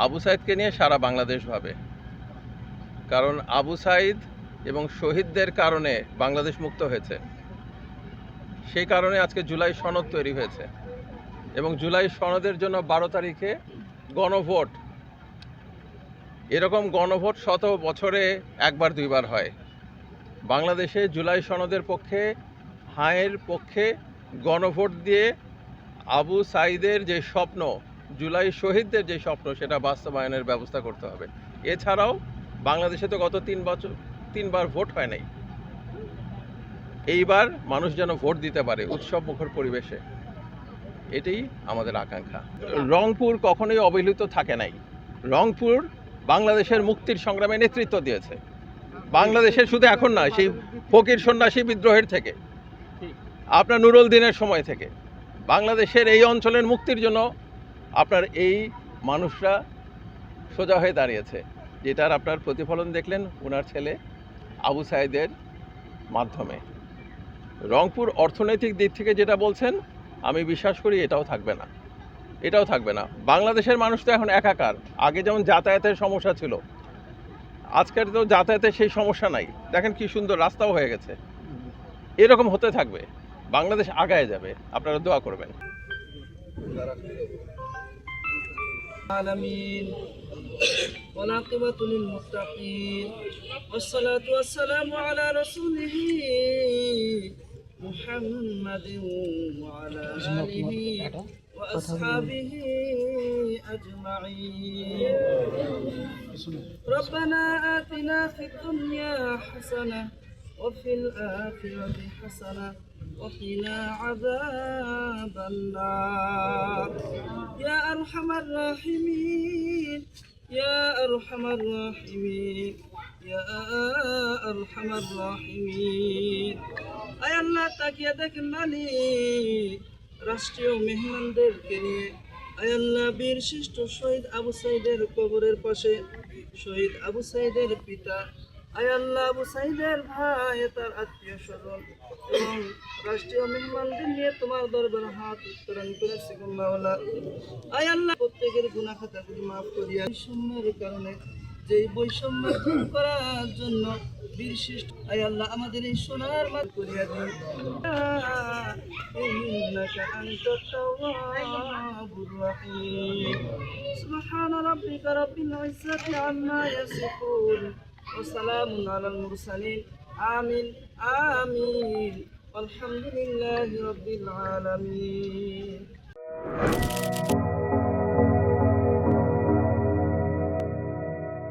আবু সাইদকে নিয়ে সারা বাংলাদেশ ভাবে, কারণ আবু সাইদ এবং শহীদদের কারণে বাংলাদেশ মুক্ত হয়েছে। সেই কারণে আজকে জুলাই সনদ তৈরি হয়েছে এবং জুলাই সনদের জন্য 12 তারিখে গণভোট। এরকম গণভোট শত বছরে একবার দুইবার হয়। বাংলাদেশে জুলাই সনদের পক্ষে, হায়ের পক্ষে গণভোট দিয়ে আবু সাইদের যে স্বপ্ন, জুলাই শহীদদের যে স্বপ্ন, সেটা বাস্তবায়নের ব্যবস্থা করতে হবে। এছাড়াও বাংলাদেশে তো গত 3বার ভোট হয় নাই। এইবার মানুষ যেন ভোট দিতে পারে উৎসব মুখর পরিবেশে, এটাই আমাদের আকাঙ্ক্ষা। রংপুর কখনোই অবহেলিত থাকে নাই। রংপুর বাংলাদেশের মুক্তির সংগ্রামে নেতৃত্ব দিয়েছে। বাংলাদেশের শুধু এখন না, সেই ফকির সন্ন্যাসী বিদ্রোহের থেকে, আপনার নুরুল দিনের সময় থেকে বাংলাদেশের এই অঞ্চলের মুক্তির জন্য আপনার এই মানুষরা সোজা হয়ে দাঁড়িয়েছে, যেটার আপনার প্রতিফলন দেখলেন ওনার ছেলে আবু সাইদের মাধ্যমে। রংপুর অর্থনৈতিক দিক থেকে যেটা বলছেন, আমি বিশ্বাস করি এটাও থাকবে না। বাংলাদেশের মানুষ তো এখন একাকার। আগে যেমন যাতায়াতের সমস্যা ছিল, আজকের তো যাতায়াতের সেই সমস্যা নাই। দেখেন কি সুন্দর রাস্তাও হয়ে গেছে। এরকম হতে থাকবে, বাংলাদেশ আগায় যাবে। আপনারা দোয়া করবেন। العالمين والعاقبة للمتقين والصلاة والسلام على رسوله محمد وعلى آله وأصحابه أجمعين. ربنا آتنا في الدنيا حسنة وفي الآخرة حسنة وقنا عذاب النار. يا أرحم الراحمين يا أرحم الراحمين يا أرحم الراحمين. আয় আল্লাহ, তাকিয়ে দেখেন মালিক রাষ্ট্রীয় মেহমানদেরকে নিয়ে। আয় আল্লাহ, বীর শ্রেষ্ঠ শহীদ আবু সাইদের কবরের পাশে শহীদ আবু সাইদের পিতা, আয় আল্লাহ, আবু সাইদের ভাই, তার আত্মীয় স্বজন এবং রাষ্ট্রীয় মেহমানদের নিয়ে তোমার দরবারে হাত উত্তোলন করেছি গো মাওলা। আয় আল্লাহ, প্রত্যেকের গুনাহ খাতাগুলি মাফ করিয়া বৈষম্যের কারণে, যে বৈষম্য দূর করার জন্য বীর শ্রেষ্ঠ, আয় আল্লাহ, আমাদের এই সোনার মাঠ করিয়া দিন। ইন্নাকা আনতাত তাওয়াবুর রহিম। সুবহানা রাব্বিকা রাব্বিল ইজ্জাতি আম্মা ইয়াসিফুন وسلام على المرسلين. آمين آمين والحمد لله رب العالمين.